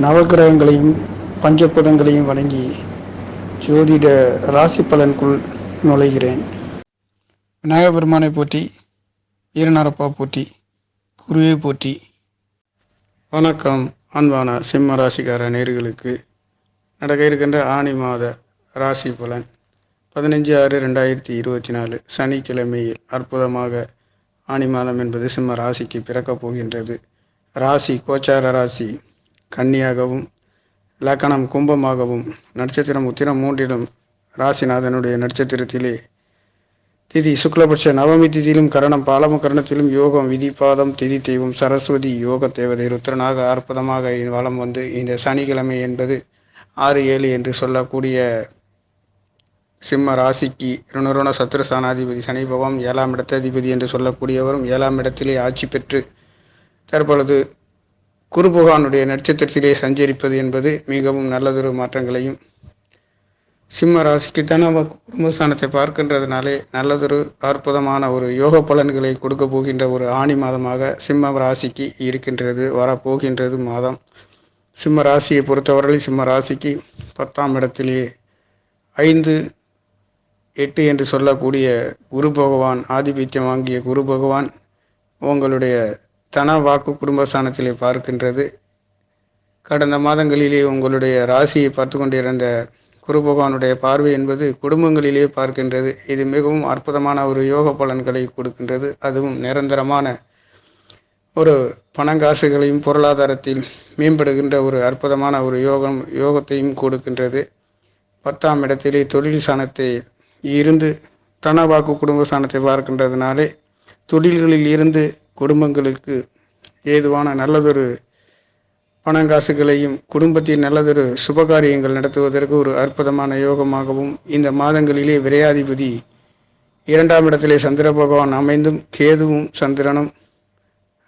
நவகிரகங்களையும் பஞ்சபூதங்களையும் வணங்கி ஜோதிட ராசி பலனுக்குள் நுழைகிறேன். விநாயகப் பெருமானை போற்றி, வீரநரப்பா போற்றி, குருவை போற்றி. வணக்கம் அன்பான சிம்ம ராசிக்கார நேயர்களுக்கு நடக்க இருக்கின்ற ஆனி மாத ராசி பலன் 15/6/2024 சனிக்கிழமையில் அற்புதமாக ஆனி மாதம் என்பது சிம்ம ராசிக்கு பிறக்கப் போகின்றது. ராசி கோச்சார ராசி கன்னியாகவும், லக்கணம் கும்பமாகவும், நட்சத்திரம் உத்திரம் 3லும் ராசிநாதனுடைய நட்சத்திரத்திலே திதி சுக்லபட்ச நவமி திதியிலும் கரணம் பாலம கரணத்திலும் யோகம் விதிபாதம் திதி தெய்வம் சரஸ்வதி யோக தேவதை ருத்ரனாக அற்புதமாக வலம் வந்து இந்த சனிக்கிழமை என்பது 6/7 என்று சொல்லக்கூடிய சிம்ம ராசிக்கு ருண சத்ருஸ்தானாதிபதி சனி பகவான் 7ஆம் இடத்ததிபதி என்று சொல்லக்கூடியவரும் 7ஆம் இடத்திலே ஆட்சி பெற்று தற்பொழுது குரு பகவானுடைய நட்சத்திரத்திலே சஞ்சரிப்பது என்பது மிகவும் நல்லதொரு மாற்றங்களையும் சிம்ம ராசிக்கு குடும்பஸ்தானத்தை பார்க்கின்றதுனாலே நல்லதொரு அற்புதமான ஒரு யோக பலன்களை கொடுக்க போகின்ற ஒரு ஆணி மாதமாக சிம்ம ராசிக்கு இருக்கின்றது, வரப்போகின்றது மாதம். சிம்ம ராசியை பொறுத்தவரையில் சிம்ம ராசிக்கு 10ஆம் இடத்திலே 5-8 என்று சொல்லக்கூடிய குரு பகவான் ஆதிபத்தியம் வாங்கிய குரு பகவான் உங்களுடைய தன வாக்கு குடும்பஸ்தானத்திலே பார்க்கின்றது. கடந்த மாதங்களிலே உங்களுடைய ராசியை பார்த்து கொண்டிருந்த குரு பகவானுடைய பார்வை என்பது குடும்பங்களிலே பார்க்கின்றது. இது மிகவும் அற்புதமான ஒரு யோக பலன்களை கொடுக்கின்றது. அதுவும் நிரந்தரமான ஒரு பணங்காசுகளையும் பொருளாதாரத்தில் மேம்படுகின்ற ஒரு அற்புதமான ஒரு யோகத்தையும் கொடுக்கின்றது. 10ஆம் இடத்திலே தொழில் ஸ்தானத்தை இருந்து தன வாக்கு குடும்ப ஸ்தானத்தை பார்க்கின்றதுனாலே தொழில்களில் இருந்து குடும்பங்களுக்கு ஏதுவான நல்லதொரு பணங்காசுகளையும் குடும்பத்தில் நல்லதொரு சுபகாரியங்கள் நடத்துவதற்கு ஒரு அற்புதமான யோகமாகவும் இந்த மாதங்களிலே விரையாதிபதி 2ஆம் இடத்திலே சந்திர பகவான் அமைந்தும் கேதுவும் சந்திரனும்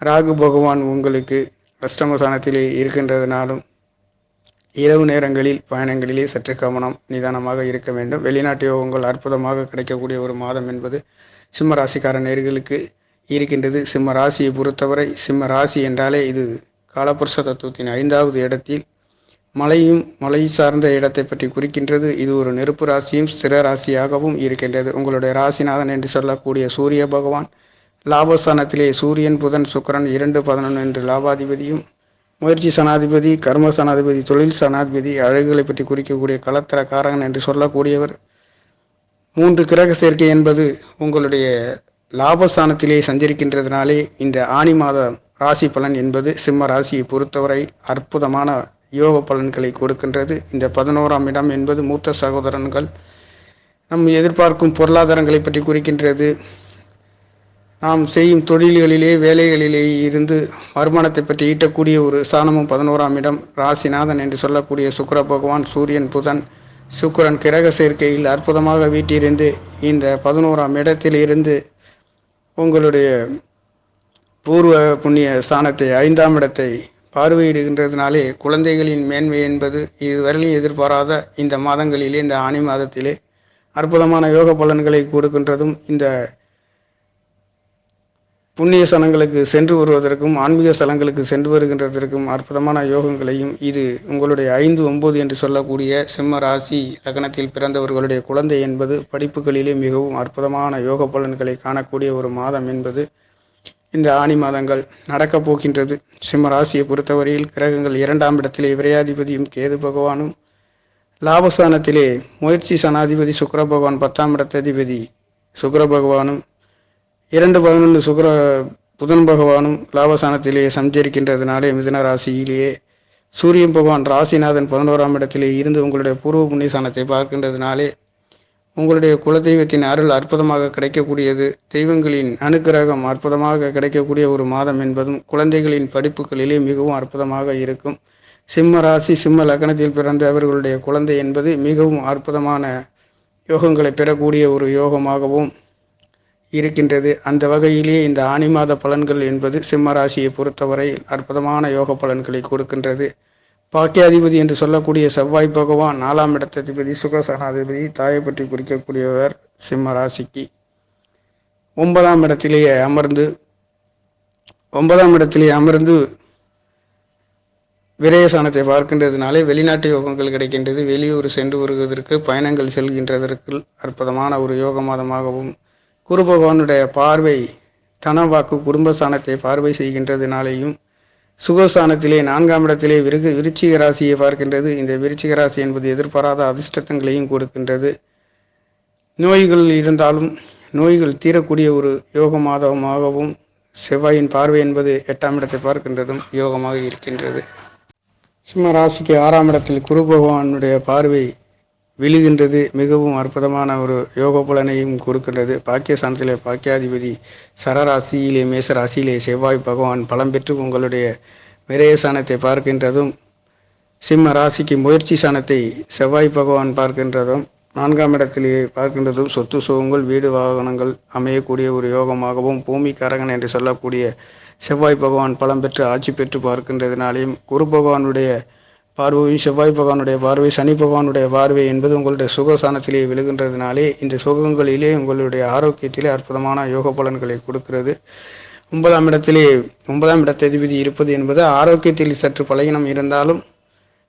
ராகு பகவான் உங்களுக்கு அஷ்டமஸ்தானத்திலே இருக்கின்றதுனாலும் இரவு நேரங்களில் பயணங்களிலே சற்று கவனம் நிதானமாக இருக்க வேண்டும். வெளிநாட்டு யோகங்கள் அற்புதமாக கிடைக்கக்கூடிய ஒரு மாதம் என்பது சிம்ம ராசிக்கார நேயர்களுக்கு இருக்கின்றது. சிம்ம ராசியை பொறுத்தவரை சிம்ம ராசி என்றாலே இது காலபுருஷ தத்துவத்தின் 5வது இடத்தில் மலை சார்ந்த இடத்தை பற்றி குறிக்கின்றது. இது ஒரு நெருப்பு ராசியும் ஸ்திர ராசியாகவும் இருக்கின்றது. உங்களுடைய ராசிநாதன் என்று சொல்லக்கூடிய சூரிய பகவான் லாபஸ்தானத்திலே சூரியன் புதன் சுக்கிரன் 2-11 என்று லாபாதிபதியும், முயற்சி சனாதிபதி கர்ம சனாதிபதி தொழில் சனாதிபதி அழகுகளை பற்றி குறிக்கக்கூடிய கலத்திர காரகன் என்று சொல்லக்கூடியவர் 3 கிரக சேர்க்கை என்பது உங்களுடைய லாபஸ்தானத்திலே சஞ்சரிக்கின்றதுனாலே இந்த ஆணி மாத ராசி பலன் என்பது சிம்ம ராசியை பொறுத்தவரை அற்புதமான யோக பலன்களை கொடுக்கின்றது. இந்த 11ஆம் இடம் என்பது மூத்த சகோதரன்கள் நம் எதிர்பார்க்கும் பொருளாதாரங்களை பற்றி குறிக்கின்றது. நாம் செய்யும் தொழில்களிலே வேலைகளிலே இருந்து வருமானத்தை பற்றி ஈட்டக்கூடிய ஒரு ஸ்தானமும் 11ஆம் இடம். ராசிநாதன் என்று சொல்லக்கூடிய சுக்கிர பகவான் சூரியன் புதன் சுக்கிரன் கிரக சேர்க்கையில் அற்புதமாக வீட்டிலிருந்து இந்த 11ஆம் இடத்தில் இருந்து உங்களுடைய பூர்வ புண்ணிய ஸ்தானத்தை 5ஆம் இடத்தை பார்வையிடுகின்றதுனாலே குழந்தைகளின் மேன்மை என்பது இதுவரையிலும் எதிர்பாராத இந்த மாதங்களிலே இந்த ஆணி மாதத்திலே அற்புதமான யோக பலன்களை கொடுக்கின்றதும் இந்த புண்ணிய ஸ்தலங்களுக்கு சென்று வருவதற்கும் ஆன்மீக ஸ்தலங்களுக்கு சென்று வருகின்றதற்கும் அற்புதமான யோகங்களையும் இது உங்களுடைய 5-9 என்று சொல்லக்கூடிய சிம்ம ராசி லக்னத்தில் பிறந்தவர்களுடைய குழந்தை என்பது படிப்புகளிலே மிகவும் அற்புதமான யோக பலன்களை காணக்கூடிய ஒரு மாதம் என்பது இந்த ஆணி மாதங்கள் நடக்கப் போகின்றது. சிம்ம ராசியை பொறுத்தவரையில் கிரகங்கள் 2ஆம் இடத்திலே விரையாதிபதியும் கேது பகவானும், லாபஸ்தானத்திலே முயற்சி சனாதிபதி சுக்கிர பகவான் 10ஆம் இடத்ததிபதி சுக்கிர பகவானும் 2-11 புதன் பகவானும் லாபஸ்தானத்திலே சஞ்சரிக்கின்றதுனாலே மிதுன ராசியிலேயே சூரியன் பகவான் ராசிநாதன் 11ஆம் இடத்திலே இருந்து உங்களுடைய பூர்வ புண்ணிய ஸ்தானத்தை பார்க்கின்றதுனாலே உங்களுடைய குலதெய்வத்தின் அருள் அற்புதமாக கிடைக்கக்கூடியது. தெய்வங்களின் அனுக்கிரகம் அற்புதமாக கிடைக்கக்கூடிய ஒரு மாதம் என்பதும் குழந்தைகளின் படிப்புகளிலே மிகவும் அற்புதமாக இருக்கும். சிம்ம ராசி சிம்ம லக்னத்தில் பிறந்த அவர்களுடைய குழந்தை என்பது மிகவும் அற்புதமான யோகங்களை பெறக்கூடிய ஒரு யோகமாகவும் இருக்கின்றது. அந்த வகையிலே இந்த ஆணி மாத பலன்கள் என்பது சிம்ம ராசியை பொறுத்தவரை அற்புதமான யோக பலன்களை கொடுக்கின்றது. பாக்கியாதிபதி என்று சொல்லக்கூடிய செவ்வாய் பகவான் 4ஆம் இடத்ததிபதி சுகசனாதிபதி தாயை பற்றி குறிக்கக்கூடியவர் சிம்ம ராசிக்கு 9ஆம் இடத்திலேயே அமர்ந்து விரயசானத்தை பார்க்கின்றதுனாலே வெளிநாட்டு யோகங்கள் கிடைக்கின்றது. வெளியூர் சென்று வருவதற்கு பயணங்கள் செல்கின்றதற்கு அற்புதமான ஒரு யோக மாதமாகவும், குரு பகவானுடைய பார்வை தனவாக்கு குடும்பஸ்தானத்தை பார்வை செய்கின்றதுனாலேயும், சுகஸ்தானத்திலே 4ஆம் இடத்திலே விருச்சிக ராசியை பார்க்கின்றது. இந்த விருச்சிக ராசி என்பது எதிர்பாராத அதிர்ஷ்டங்களையும் கொடுக்கின்றது. நோய்கள் இருந்தாலும் நோய்கள் தீரக்கூடிய ஒரு யோக மாதமாகவும், செவ்வாயின் பார்வை என்பது 8ஆம் இடத்தை பார்க்கின்றதும் யோகமாக இருக்கின்றது. சிம்ம ராசிக்கு 6ஆம் இடத்தில் குரு பகவானுடைய பார்வை விழுகின்றது. மிகவும் அற்புதமான ஒரு யோக பலனையும் கொடுக்கின்றது. பாக்கியஸ்தானத்திலே பாக்கியாதிபதி சரராசியிலே மேச ராசியிலே செவ்வாய் பகவான் பலம் பெற்று உங்களுடைய விரயஸ்தானத்தை பார்க்கின்றதும், சிம்ம ராசிக்கு முயற்சி ஸ்தானத்தை செவ்வாய் பகவான் பார்க்கின்றதும், 4ஆம் இடத்திலே பார்க்கின்றதும் சொத்து சுகங்கள் வீடு வாகனங்கள் அமையக்கூடிய ஒரு யோகமாகவும், பூமி கரகன் என்று சொல்லக்கூடிய செவ்வாய் பகவான் பலம் பெற்று ஆட்சி பெற்று பார்க்கின்றதுனாலேயும், குரு பகவானுடைய பார்வையும் செவ்வாய் பகவானுடைய பார்வை சனி பகவானுடைய பார்வை என்பது உங்களுடைய சுகஸ்தானத்திலே விழுகின்றதுனாலே இந்த சுகங்களிலே உங்களுடைய ஆரோக்கியத்திலே அற்புதமான யோக பலன்களை கொடுக்கிறது. 9ஆம் இடத்ததிபதி இருப்பது என்பது ஆரோக்கியத்தில் சற்று பலகீனம் இருந்தாலும்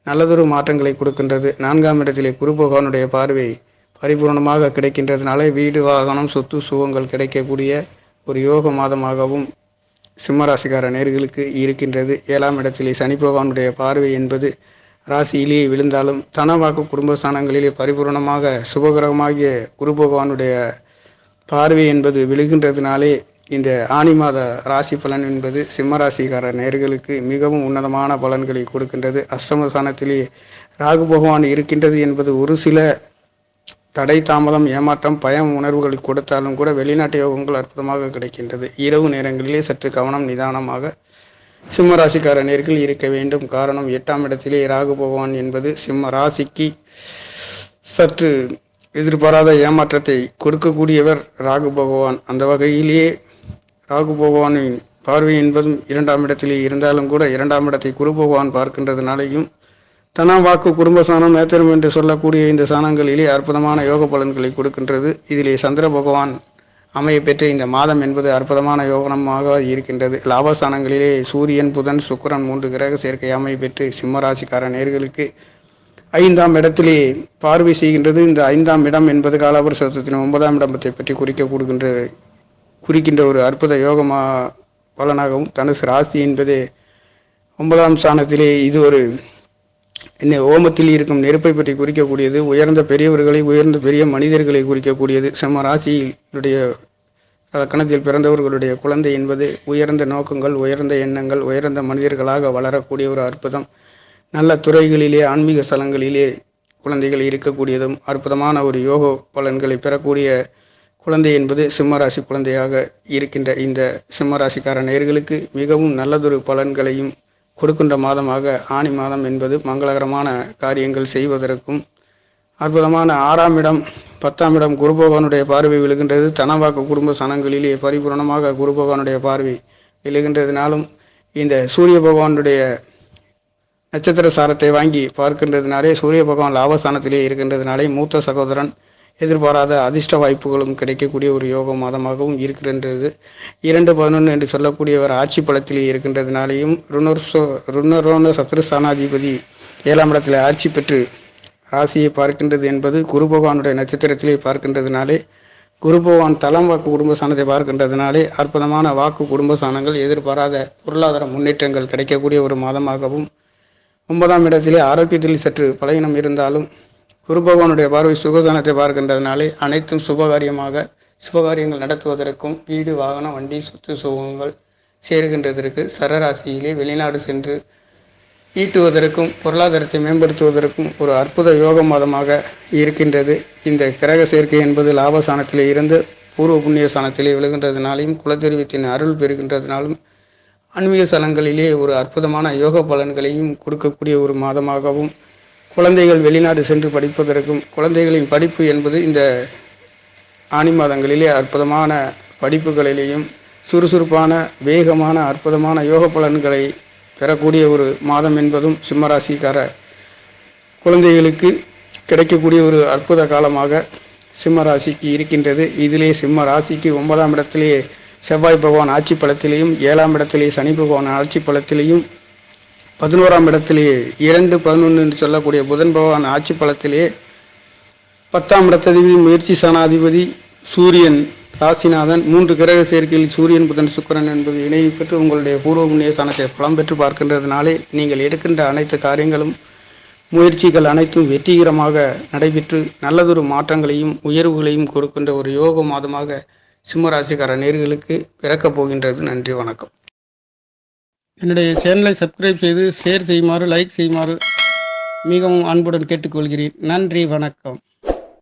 நல்லதொரு மாற்றங்களை கொடுக்கின்றது. 4ஆம் இடத்திலே குரு பகவானுடைய பார்வை பரிபூர்ணமாக கிடைக்கின்றதுனால வீடு வாகனம் சொத்து சுகங்கள் கிடைக்கக்கூடிய ஒரு யோக மாதமாகவும் சிம்மராசிக்கார நேர்களுக்கு இருக்கின்றது. 7ஆம் இடத்திலே சனி பகவானுடைய பார்வை என்பது ராசியிலேயே விழுந்தாலும் தனவாக்கு குடும்பஸ்தானங்களிலே பரிபூர்ணமாக சுபகிரகமாகிய குரு பகவானுடைய பார்வை என்பது விழுகின்றதுனாலே இந்த ஆனி மாத ராசி பலன் என்பது சிம்மராசிக்கார நேர்களுக்கு மிகவும் உன்னதமான பலன்களை கொடுக்கின்றது. அஷ்டமஸ்தானத்திலே ராகு பகவான் இருக்கின்றது என்பது ஒரு சில தடை தாமதம் ஏமாற்றம் பயம் உணர்வுகளை கொடுத்தாலும் கூட வெளிநாட்டு யோகங்கள் அற்புதமாக கிடைக்கின்றது. இரவு நேரங்களிலே சற்று கவனம் நிதானமாக சிம்ம ராசிக்கார நேர்கள் இருக்க வேண்டும். காரணம் 8ஆம் இடத்திலே ராகு பகவான் என்பது சிம்ம ராசிக்கு சற்று எதிர்பாராத ஏமாற்றத்தை கொடுக்கக்கூடியவர் ராகு பகவான். அந்த வகையிலேயே ராகு பகவானின் பார்வை என்பதும் 2ஆம் இடத்திலே இருந்தாலும் கூட 2ஆம் இடத்தை குரு பகவான் பார்க்கின்றதுனாலையும் தனவாக்கு குடும்பஸ்தானம் நேத்திரம் என்று சொல்லக்கூடிய இந்த சாணங்களிலே அற்புதமான யோக பலன்களை கொடுக்கின்றது. இதிலே சந்திர பகவான் அமைய பெற்ற இந்த மாதம் என்பது அற்புதமான யோகனமாக இருக்கின்றது. லாபஸ்தானங்களிலே சூரியன் புதன் சுக்கிரன் 3 கிரக சேர்க்கை அமைய பெற்று சிம்மராசிக்கார நேர்களுக்கு 5ஆம் இடத்திலே பார்வை செய்கின்றது. இந்த 5ஆம் இடம் என்பது காலபுருஷத்தின் 9ஆம் இடத்தை பற்றி குறிக்கின்ற ஒரு அற்புத யோகமா பலனாகவும், தனுசு ராசி என்பதே 9ஆம் ஸ்தானத்திலே இது ஒரு ஓமத்தில் இருக்கும் நெருப்பை பற்றி குறிக்கக்கூடியது. உயர்ந்த பெரியவர்களை உயர்ந்த பெரிய மனிதர்களை குறிக்கக்கூடியது. சிம்ம ராசியினுடைய கணத்தில் பிறந்தவர்களுடைய குழந்தை என்பது உயர்ந்த நோக்கங்கள் உயர்ந்த எண்ணங்கள் உயர்ந்த மனிதர்களாக வளரக்கூடிய ஒரு அற்புதம். நல்ல துறைகளிலே ஆன்மீக ஸ்தலங்களிலே குழந்தைகள் இருக்கக்கூடியதும் அற்புதமான ஒரு யோக பலன்களை பெறக்கூடிய குழந்தை என்பது சிம்மராசி குழந்தையாக இருக்கின்ற இந்த சிம்மராசிக்கார நேயர்களுக்கு மிகவும் நல்லதொரு பலன்களையும் கொடுக்கின்ற மாதமாக ஆனி மாதம் என்பது மங்களகரமான காரியங்கள் செய்வதற்கும் அற்புதமான 6ஆம் இடம் 10ஆம் இடம் குரு பகவானுடைய பார்வை விழுகின்றது. தனவாக்கு குடும்ப சனங்களிலே பரிபூர்ணமாக குரு பகவானுடைய பார்வை விழுகின்றதுனாலும் இந்த சூரிய பகவானுடைய நட்சத்திர சாரத்தை வாங்கி பார்க்கின்றதுனாலே சூரிய பகவான் லாபஸ்தானத்திலே இருக்கின்றதுனாலே மூத்த சகோதரன் எதிர்பாராத அதிர்ஷ்ட வாய்ப்புகளும் கிடைக்கக்கூடிய ஒரு யோக மாதமாகவும் இருக்கின்றது. 2-11 என்று சொல்லக்கூடியவர் ஆட்சி பலத்திலே இருக்கின்றதுனாலேயும் ருணரோன சத்ருஸ்தானாதிபதி 7ஆம் இடத்தில் ஆட்சி பெற்று ராசியை பார்க்கின்றது என்பது குரு பகவானுடைய நட்சத்திரத்திலே பார்க்கின்றதுனாலே குரு பகவான் தலம் வாக்கு குடும்ப சாணத்தை பார்க்கின்றதுனாலே அற்புதமான வாக்கு குடும்ப சாணங்கள் எதிர்பாராத பொருளாதார முன்னேற்றங்கள் கிடைக்கக்கூடிய ஒரு மாதமாகவும் 9ஆம் இடத்திலே ஆரோக்கியத்தில் சற்று பலகீனம் இருந்தாலும் குரு பகவானுடைய பார்வை சுகசானத்தை பார்க்கின்றதுனாலே அனைத்தும் சுபகாரியங்கள் நடத்துவதற்கும் வீடு வாகனம் வண்டி சொத்து சுகங்கள் சேருகின்றதற்கு சரராசியிலே வெளிநாடு சென்று ஈட்டுவதற்கும் பொருளாதாரத்தை மேம்படுத்துவதற்கும் ஒரு அற்புத யோக மாதமாக இருக்கின்றது. இந்த கிரக சேர்க்கை என்பது லாபஸ்தானத்திலே இருந்து பூர்வ புண்ணிய ஸ்தானத்திலே விழுகின்றதுனாலையும் குலதெய்வத்தின் அருள் பெறுகின்றதுனாலும் ஆன்மீக ஸ்தலங்களிலே ஒரு அற்புதமான யோக பலன்களையும் கொடுக்கக்கூடிய ஒரு மாதமாகவும் குழந்தைகள் வெளிநாடு சென்று படிப்பதற்கும் குழந்தைகளின் படிப்பு என்பது இந்த ஆனி மாதங்களிலே அற்புதமான படிப்புகளிலேயும் சுறுசுறுப்பான வேகமான அற்புதமான யோக பலன்களை பெறக்கூடிய ஒரு மாதம் என்பதும் சிம்மராசிக்கார குழந்தைகளுக்கு கிடைக்கக்கூடிய ஒரு அற்புத காலமாக சிம்மராசிக்கு இருக்கின்றது. இதிலே சிம்ம ராசிக்கு 9ஆம் இடத்திலே செவ்வாய் பகவான் ஆட்சி பலத்திலேயும் 7ஆம் இடத்திலே சனி பகவான் ஆட்சி பலத்திலேயும் 11ஆம் இடத்திலே 2-11 என்று சொல்லக்கூடிய புதன் பகவான் ஆட்சி பலத்திலே 10ஆம் இடத்ததிபதி முயற்சி சனாதிபதி சூரியன் ராசிநாதன் 3 கிரக சேர்க்கையில் சூரியன் புதன் சுக்கிரன் என்பது இணைவு பெற்று உங்களுடைய பூர்வ புண்ணிய ஸ்தானத்தை பலம் பெற்று பார்க்கின்றதுனாலே நீங்கள் எடுக்கின்ற அனைத்து காரியங்களும் முயற்சிகள் அனைத்தும் வெற்றிகரமாக நடைபெற்று நல்லதொரு மாற்றங்களையும் உயர்வுகளையும் கொடுக்கின்ற ஒரு யோக மாதமாக சிம்மராசிக்கார நேர்களுக்கு பிறக்கப் போகின்றது. நன்றி, வணக்கம். என்னுடைய சேனலை சப்ஸ்கிரைப் செய்து ஷேர் செய்யுமாறு, லைக் செய்யுமாறு மிகவும் அன்புடன் கேட்டுக்கொள்கிறேன். நன்றி, வணக்கம்.